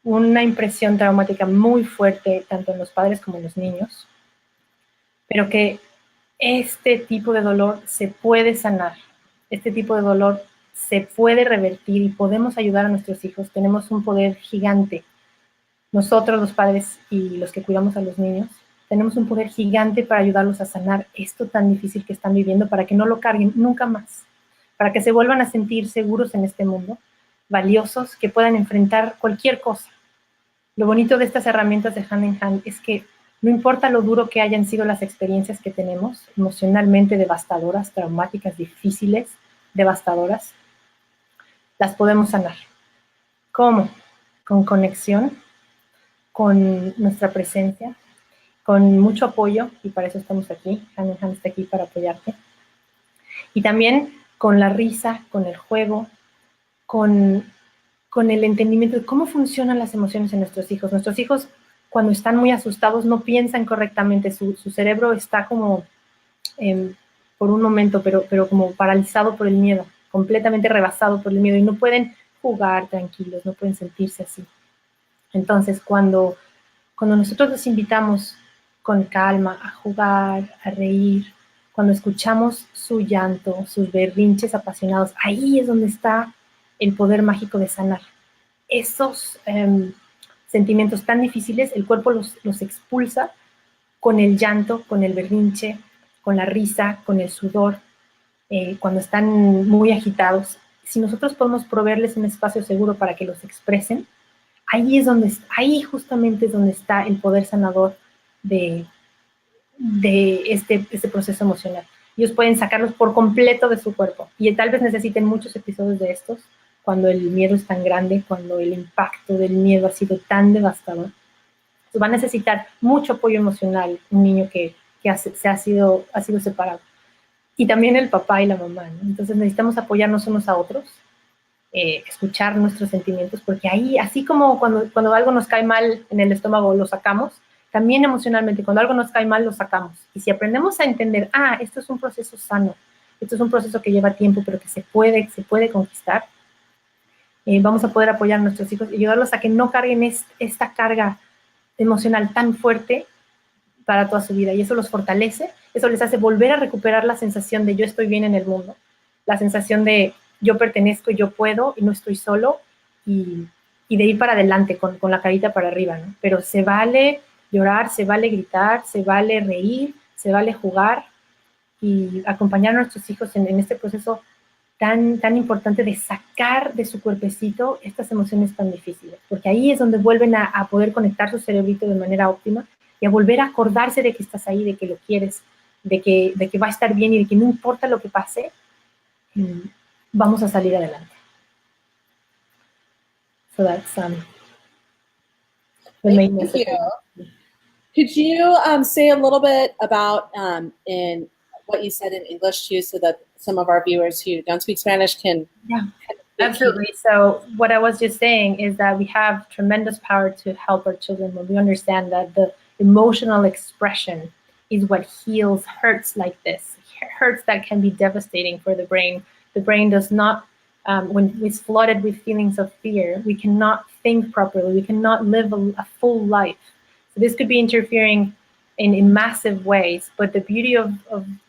una impresión traumática muy fuerte tanto en los padres como en los niños, pero que este tipo de dolor se puede sanar, este tipo de dolor se puede revertir y podemos ayudar a nuestros hijos. Tenemos un poder gigante. Nosotros, los padres y los que cuidamos a los niños, tenemos un poder gigante para ayudarlos a sanar esto tan difícil que están viviendo, para que no lo carguen nunca más, para que se vuelvan a sentir seguros en este mundo, valiosos, que puedan enfrentar cualquier cosa. Lo bonito de estas herramientas de Hand in Hand es que no importa lo duro que hayan sido las experiencias que tenemos, emocionalmente devastadoras, traumáticas, difíciles, devastadoras, las podemos sanar. ¿Cómo? Con conexión, con nuestra presencia, con mucho apoyo, y para eso estamos aquí. Hand in Hand está aquí para apoyarte. Y también con la risa, con el juego, con el entendimiento de cómo funcionan las emociones en nuestros hijos. Nuestros hijos, cuando están muy asustados, no piensan correctamente. Su cerebro está como, por un momento, pero como paralizado por el miedo, completamente rebasado por el miedo, y no pueden jugar tranquilos, no pueden sentirse así. Entonces, cuando nosotros los invitamos con calma a jugar, a reír, cuando escuchamos su llanto, sus berrinches apasionados, ahí es donde está el poder mágico de sanar. Esos sentimientos tan difíciles, el cuerpo los expulsa con el llanto, con el berrinche, con la risa, con el sudor, cuando están muy agitados. Si nosotros podemos proveerles un espacio seguro para que los expresen, ahí justamente es donde está el poder sanador de este proceso emocional. Ellos pueden sacarlos por completo de su cuerpo, y tal vez necesiten muchos episodios de estos cuando el miedo es tan grande, cuando el impacto del miedo ha sido tan devastador. Entonces va a necesitar mucho apoyo emocional un niño que ha sido separado. Y también el papá y la mamá, ¿no? Entonces necesitamos apoyarnos unos a otros, escuchar nuestros sentimientos, porque ahí, así como cuando algo nos cae mal en el estómago lo sacamos, también emocionalmente, cuando algo nos cae mal lo sacamos. Y si aprendemos a entender, esto es un proceso sano, esto es un proceso que lleva tiempo, pero que se puede conquistar, vamos a poder apoyar a nuestros hijos y ayudarlos a que no carguen esta carga emocional tan fuerte para toda su vida. Y eso los fortalece, eso les hace volver a recuperar la sensación de yo estoy bien en el mundo, la sensación de yo pertenezco, yo puedo y no estoy solo, y de ir para adelante con la carita para arriba, ¿no? Pero se vale llorar, se vale gritar, se vale reír, se vale jugar y acompañar a nuestros hijos en este proceso tan importante de sacar de su cuerpecito estas emociones tan difíciles, porque ahí es donde vuelven a poder conectar su cerebrito de manera óptima y a volver a acordarse de que estás ahí, de que lo quieres, de que va a estar bien y de que no importa lo que pase, vamos a salir adelante. So that's the main message. Thank you. Could you say a little bit about in what you said in English too, so that some of our viewers who don't speak Spanish can? Yeah, absolutely. So what I was just saying is that we have tremendous power to help our children when we understand that the emotional expression is what heals hurts like this, hurts that can be devastating for the brain. The brain does not, when it's flooded with feelings of fear, we cannot think properly, we cannot live a full life. So this could be interfering in massive ways, but the beauty of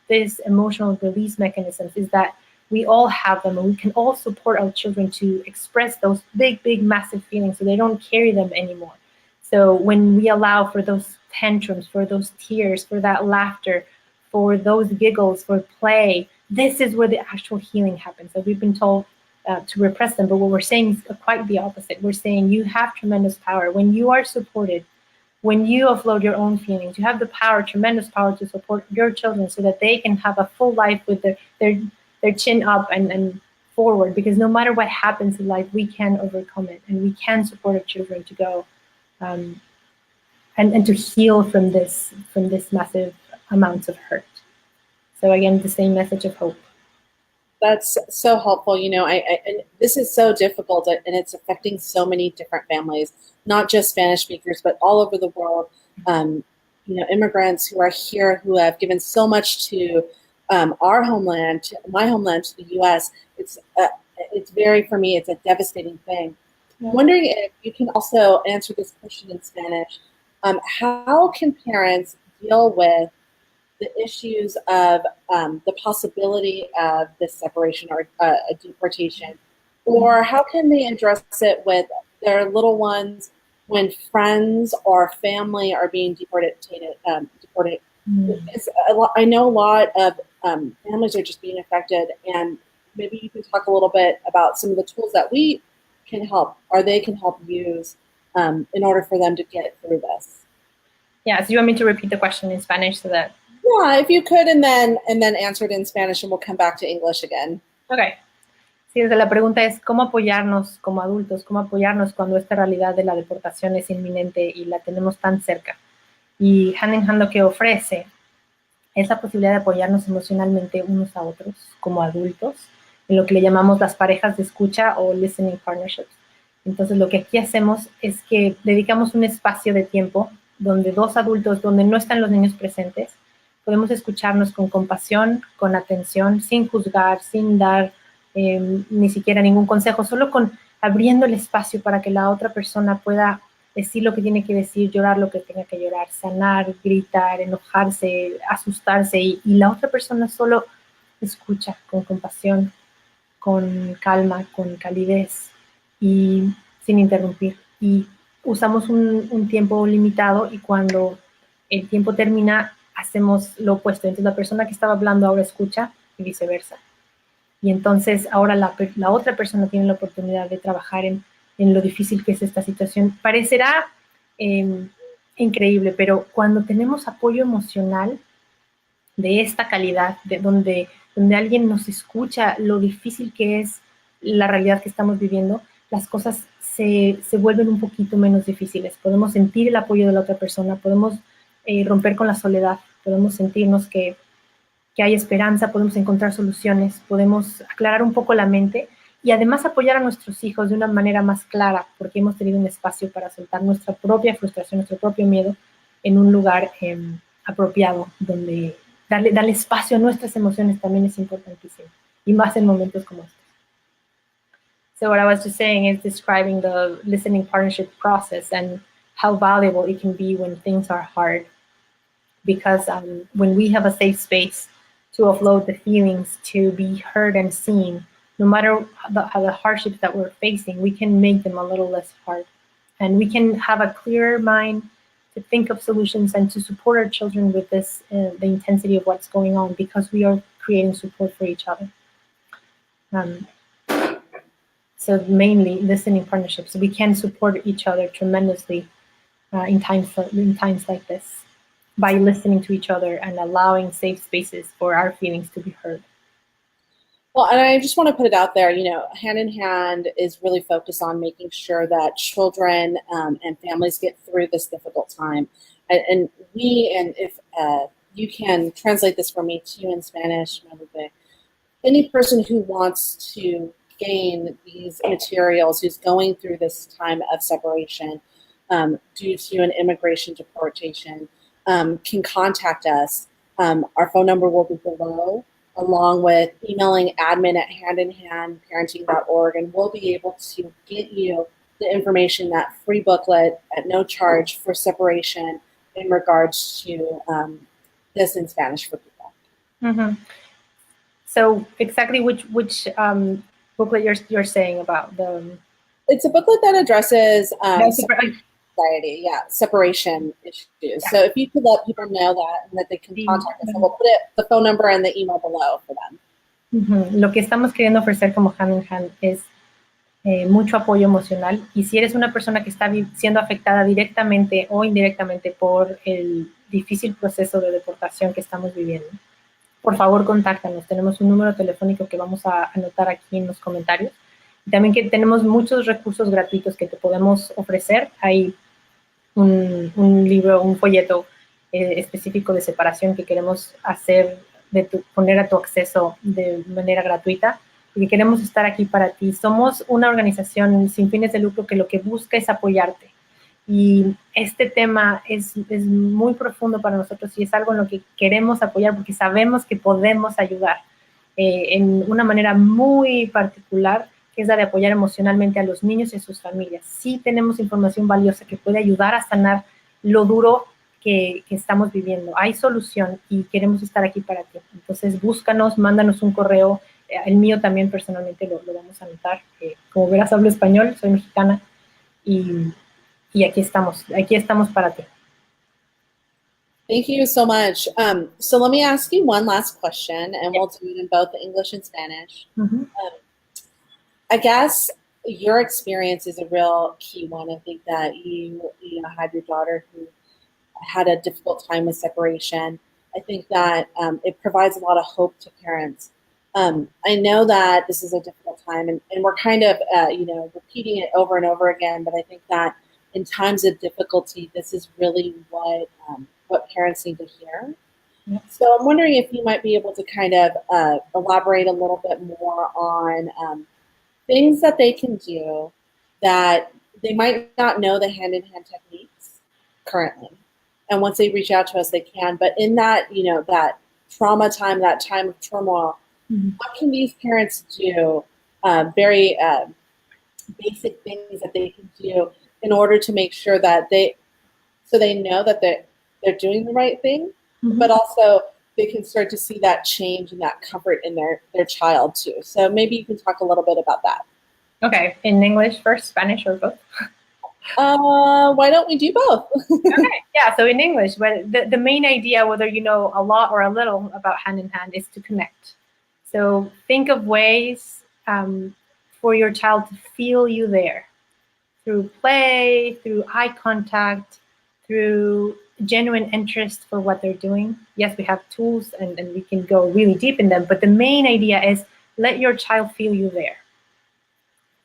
this emotional release mechanisms is that we all have them, and we can all support our children to express those big, massive feelings so they don't carry them anymore. So when we allow for those tantrums, for those tears, for that laughter, for those giggles, for play, this is where the actual healing happens. So we've been told to repress them, but what we're saying is quite the opposite. We're saying you have tremendous power. When you are supported, when you offload your own feelings, you have the power, tremendous power, to support your children so that they can have a full life with their chin up and forward, because no matter what happens in life, we can overcome it, and we can support our children to go and to heal from this massive amounts of hurt. So again, the same message of hope. That's so helpful. And this is so difficult, and it's affecting so many different families, not just Spanish speakers, but all over the world. Immigrants who are here, who have given so much to our homeland, to my homeland, to the U.S. It's for me, it's a devastating thing. I'm wondering if you can also answer this question in Spanish. How can parents deal with the issues of the possibility of this separation or a deportation? Or how can they address it with their little ones when friends or family are being deported? I know a lot of families are just being affected, and maybe you can talk a little bit about some of the tools that we can help, or they can help use in order for them to get through this. Yeah, so you want me to repeat the question in Spanish so that... Yeah, if you could, and then answer it in Spanish, and we'll come back to English again. Okay. Sí, la pregunta es cómo apoyarnos como adultos, cómo apoyarnos cuando esta realidad de la deportación es inminente y la tenemos tan cerca. Y Hand in Hand lo que ofrece es la posibilidad de apoyarnos emocionalmente unos a otros como adultos, en lo que le llamamos las parejas de escucha o listening partnerships. Entonces lo que aquí hacemos es que dedicamos un espacio de tiempo donde dos adultos, donde no están los niños presentes, podemos escucharnos con compasión, con atención, sin juzgar, sin dar ni siquiera ningún consejo, solo con abriendo el espacio para que la otra persona pueda decir lo que tiene que decir, llorar lo que tenga que llorar, sanar, gritar, enojarse, asustarse, y la otra persona solo escucha con compasión, con calma, con calidez y sin interrumpir. Y usamos un tiempo limitado, y cuando el tiempo termina, hacemos lo opuesto. Entonces la persona que estaba hablando ahora escucha y viceversa. Y entonces ahora la otra persona tiene la oportunidad de trabajar en lo difícil que es esta situación. Parecerá increíble, pero cuando tenemos apoyo emocional de esta calidad, de donde alguien nos escucha lo difícil que es la realidad que estamos viviendo, las cosas se vuelven un poquito menos difíciles. Podemos sentir el apoyo de la otra persona, podemos romper con la soledad, podemos sentirnos que hay esperanza, podemos encontrar soluciones, podemos aclarar un poco la mente y además apoyar a nuestros hijos de una manera más clara, porque hemos tenido un espacio para soltar nuestra propia frustración, nuestro propio miedo en un lugar apropiado, donde darle espacio a nuestras emociones también es importantísimo, y más en momentos como estos. So what I was just saying is describing the listening partnership process and how valuable it can be when things are hard, because when we have a safe space to offload the feelings, to be heard and seen, no matter the hardships that we're facing, we can make them a little less hard. And we can have a clearer mind to think of solutions and to support our children with this, the intensity of what's going on, because we are creating support for each other. So mainly listening partnerships. We can support each other tremendously in times like this. by listening to each other and allowing safe spaces for our feelings to be heard. Well, and I just want to put it out there, Hand in Hand is really focused on making sure that children and families get through this difficult time. And if you can translate this for me too in Spanish, any person who wants to gain these materials, who's going through this time of separation due to an immigration deportation, can contact us. Our phone number will be below, along with emailing admin@handinhandparenting.org, and we'll be able to get you the information, that free booklet at no charge for separation in regards to this in Spanish for people. Mm-hmm. So exactly which booklet you're saying about the? It's a booklet that addresses anxiety, separation issues. Yeah. So if you could let people know that and that they can contact us, and we'll put the phone number and the email below for them. Mm-hmm. Lo que estamos queriendo ofrecer como Hand in Hand es mucho apoyo emocional, y si eres una persona que está siendo afectada directamente o indirectamente por el difícil proceso de deportación que estamos viviendo, por favor contáctanos. Tenemos un número telefónico que vamos a anotar aquí en los comentarios. Y también que tenemos muchos recursos gratuitos que te podemos ofrecer. Hay un libro, un folleto específico de separación que queremos poner a tu acceso de manera gratuita, porque queremos estar aquí para ti. Somos una organización sin fines de lucro que lo que busca es apoyarte. Y este tema es muy profundo para nosotros y es algo en lo que queremos apoyar porque sabemos que podemos ayudar en una manera muy particular, que es la de apoyar emocionalmente a los niños y a sus familias. Sí tenemos información valiosa que puede ayudar a sanar lo duro que estamos viviendo. Hay solución y queremos estar aquí para ti. Entonces búscanos, mándanos un correo. El mío también personalmente lo vamos a anotar. Como verás, hablo español, soy mexicana y aquí estamos para ti. Thank you so much. So let me ask you one last question, and we'll do it in both English and Spanish. Mm-hmm. I guess your experience is a real key one. I think that you had your daughter who had a difficult time with separation. I think that it provides a lot of hope to parents. I know that this is a difficult time, and we're kind of repeating it over and over again, but I think that in times of difficulty, this is really what parents need to hear. Yeah. So I'm wondering if you might be able to kind of elaborate a little bit more on things that they can do that they might not know the hand-in-hand techniques currently. And once they reach out to us, they can. But in that, that trauma time, that time of turmoil, mm-hmm. What can these parents do? Very basic things that they can do in order to make sure that they know that they're doing the right thing, mm-hmm. but also they can start to see that change and that comfort in their child too. So maybe you can talk a little bit about that. Okay, in English first, Spanish, or both? Why don't we do both? Okay, yeah, so in English, but the main idea, whether you know a lot or a little about Hand in Hand, is to connect. So think of ways for your child to feel you there, through play, through eye contact, through genuine interest for what they're doing. Yes, we have tools and we can go really deep in them, but the main idea is let your child feel you there.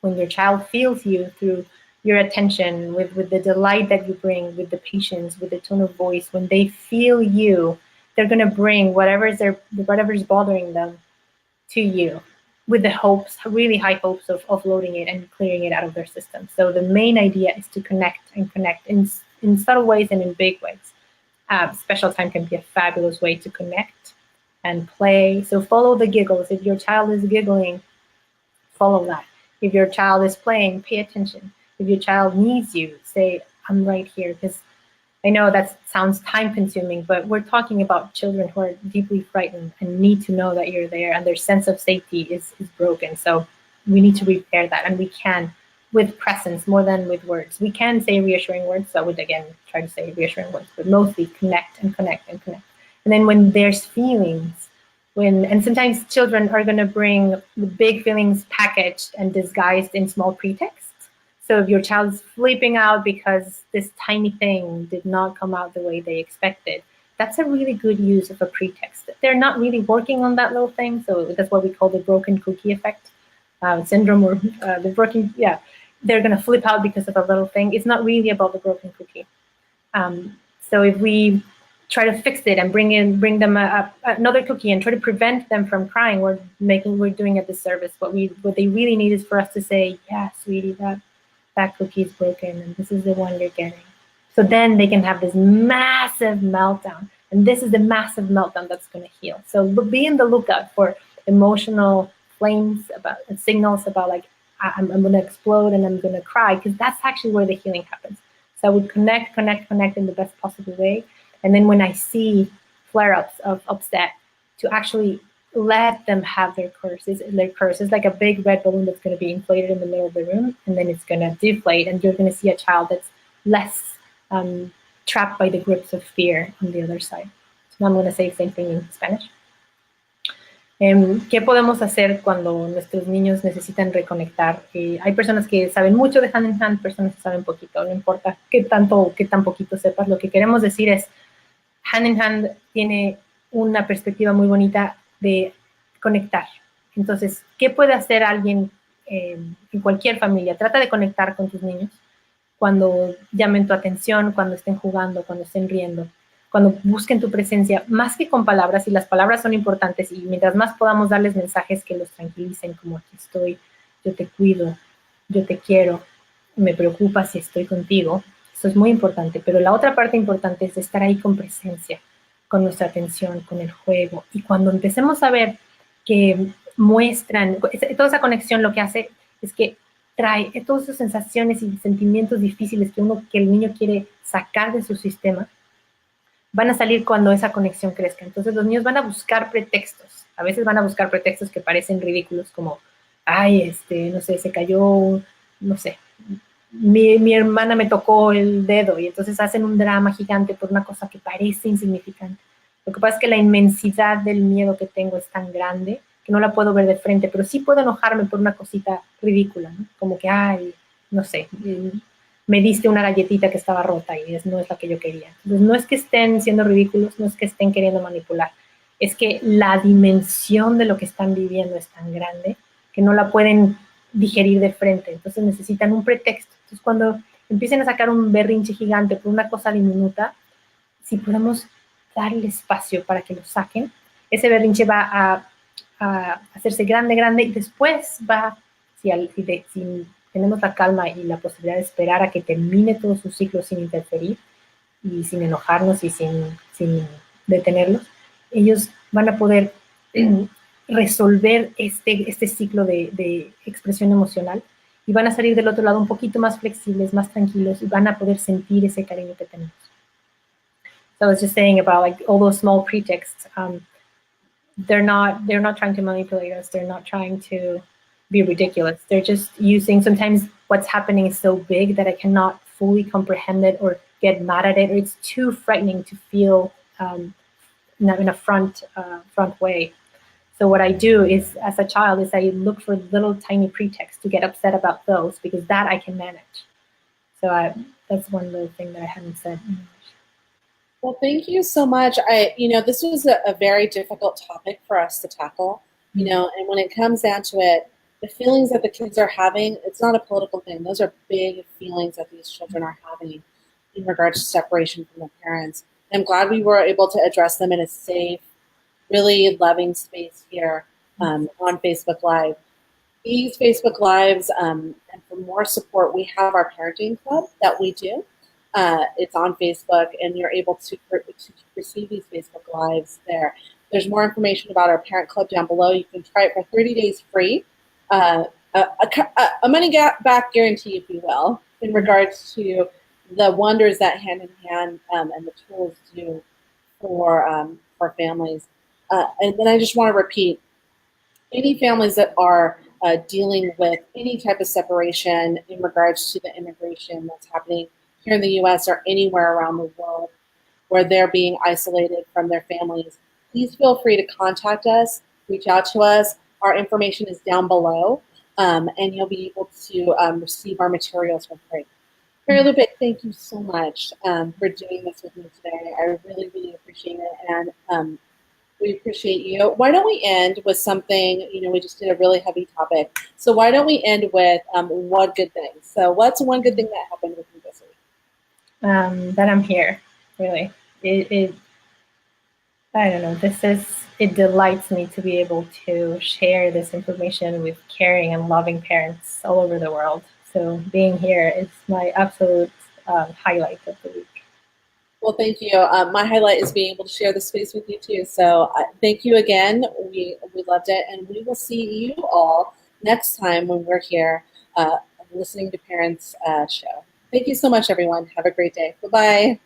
When your child feels you through your attention, with the delight that you bring, with the patience, with the tone of voice, when they feel you, they're going to bring whatever's bothering them to you with the hopes, really high hopes of offloading it and clearing it out of their system. So the main idea is to connect in subtle ways and in big ways. Special time can be a fabulous way to connect and play. So follow the giggles. If your child is giggling, follow that. If your child is playing, pay attention. If your child needs you, say, I'm right here. Because I know that sounds time consuming, but we're talking about children who are deeply frightened and need to know that you're there, and their sense of safety is broken. So we need to repair that, and we can with presence more than with words. We can say reassuring words, so I would again try to say reassuring words, but mostly connect and connect and connect. And then when there's feelings, and sometimes children are going to bring the big feelings packaged and disguised in small pretexts. So if your child is flipping out because this tiny thing did not come out the way they expected, that's a really good use of a pretext. They're not really working on that little thing, so that's what we call the broken cookie effect syndrome, or the broken, yeah. They're going to flip out because of a little thing. It's not really about the broken cookie. So if we try to fix it and bring them another cookie and try to prevent them from crying, we're doing a disservice. What they really need is for us to say, yeah, sweetie, that cookie is broken and this is the one you're getting. So then they can have this massive meltdown, and this is the massive meltdown that's going to heal. So be in the lookout for emotional flames, about signals about like, I'm going to explode and I'm going to cry, because that's actually where the healing happens. So I would connect in the best possible way. And then when I see flare-ups of upset, to actually let them have their curses. It's like a big red balloon that's going to be inflated in the middle of the room, and then it's going to deflate, and you're going to see a child that's less trapped by the grips of fear on the other side. So now I'm going to say the same thing in Spanish. ¿Qué podemos hacer cuando nuestros niños necesitan reconectar? Hay personas que saben mucho de hand in hand, personas que saben poquito, no importa qué tan poquito sepas. Lo que queremos decir es, hand in hand tiene una perspectiva muy bonita de conectar. Entonces, ¿qué puede hacer alguien en cualquier familia? Trata de conectar con tus niños cuando llamen tu atención, cuando estén jugando, cuando estén riendo, cuando busquen tu presencia, más que con palabras, y las palabras son importantes, y mientras más podamos darles mensajes que los tranquilicen, como aquí estoy, yo te cuido, yo te quiero, me preocupa si estoy contigo, eso es muy importante. Pero la otra parte importante es estar ahí con presencia, con nuestra atención, con el juego. Y cuando empecemos a ver que muestran, toda esa conexión lo que hace es que trae todas esas sensaciones y sentimientos difíciles que el niño quiere sacar de su sistema, van a salir cuando esa conexión crezca. Entonces los niños van a buscar pretextos. A veces van a buscar pretextos que parecen ridículos, como, ay, no sé, se cayó, no sé, mi hermana me tocó el dedo, y entonces hacen un drama gigante por una cosa que parece insignificante. Lo que pasa es que la inmensidad del miedo que tengo es tan grande que no la puedo ver de frente, pero sí puedo enojarme por una cosita ridícula, ¿no? Como que, ay, no sé, me diste una galletita que estaba rota y no es la que yo quería. Entonces, no es que estén siendo ridículos, no es que estén queriendo manipular, es que la dimensión de lo que están viviendo es tan grande que no la pueden digerir de frente, entonces necesitan un pretexto. Entonces, cuando empiecen a sacar un berrinche gigante por una cosa diminuta, si podemos darle espacio para que lo saquen, ese berrinche va a hacerse grande, y después va, si tenemos la calma y la posibilidad de esperar a que termine todo su ciclo sin interferir y sin enojarnos y sin detenerlos, ellos van a poder resolver este ciclo de expresión emocional, y van a salir del otro lado un poquito más flexibles, más tranquilos, y van a poder sentir ese cariño que tenemos. So I was just saying about like all those small pretexts. They're not trying to manipulate us. They're not trying to be ridiculous. They're just using, sometimes what's happening is so big that I cannot fully comprehend it or get mad at it, or it's too frightening to feel in a front way. So what I do is, as a child, is I look for little tiny pretexts to get upset about those, because that I can manage. So that's one little thing that I hadn't said. Well, thank you so much. This was a very difficult topic for us to tackle, and when it comes down to it, the feelings that the kids are having, it's not a political thing. Those are big feelings that these children are having in regards to separation from their parents. And I'm glad we were able to address them in a safe, really loving space here on Facebook Live. These Facebook Lives, and for more support, we have our parenting club that we do. It's on Facebook, and you're able to receive these Facebook Lives there. There's more information about our parent club down below. You can try it for 30 days free. A money back guarantee, if you will, in regards to the wonders that Hand in Hand and the tools do for families. And then I just want to repeat, any families that are dealing with any type of separation in regards to the immigration that's happening here in the U.S. or anywhere around the world where they're being isolated from their families, please feel free to contact us, reach out to us. Our information is down below, and you'll be able to receive our materials for free. Mary Lupe, thank you so much for doing this with me today. I really, really appreciate it. And we appreciate you. Why don't we end with something, we just did a really heavy topic. So why don't we end with one good thing? So what's one good thing that happened with you this week? That I'm here, really. It I don't know. It delights me to be able to share this information with caring and loving parents all over the world. So being here is my absolute highlight of the week. Well, thank you. My highlight is being able to share the space with you too. So thank you again. We loved it, and we will see you all next time when we're here listening to Parents Show. Thank you so much, everyone. Have a great day. Bye bye.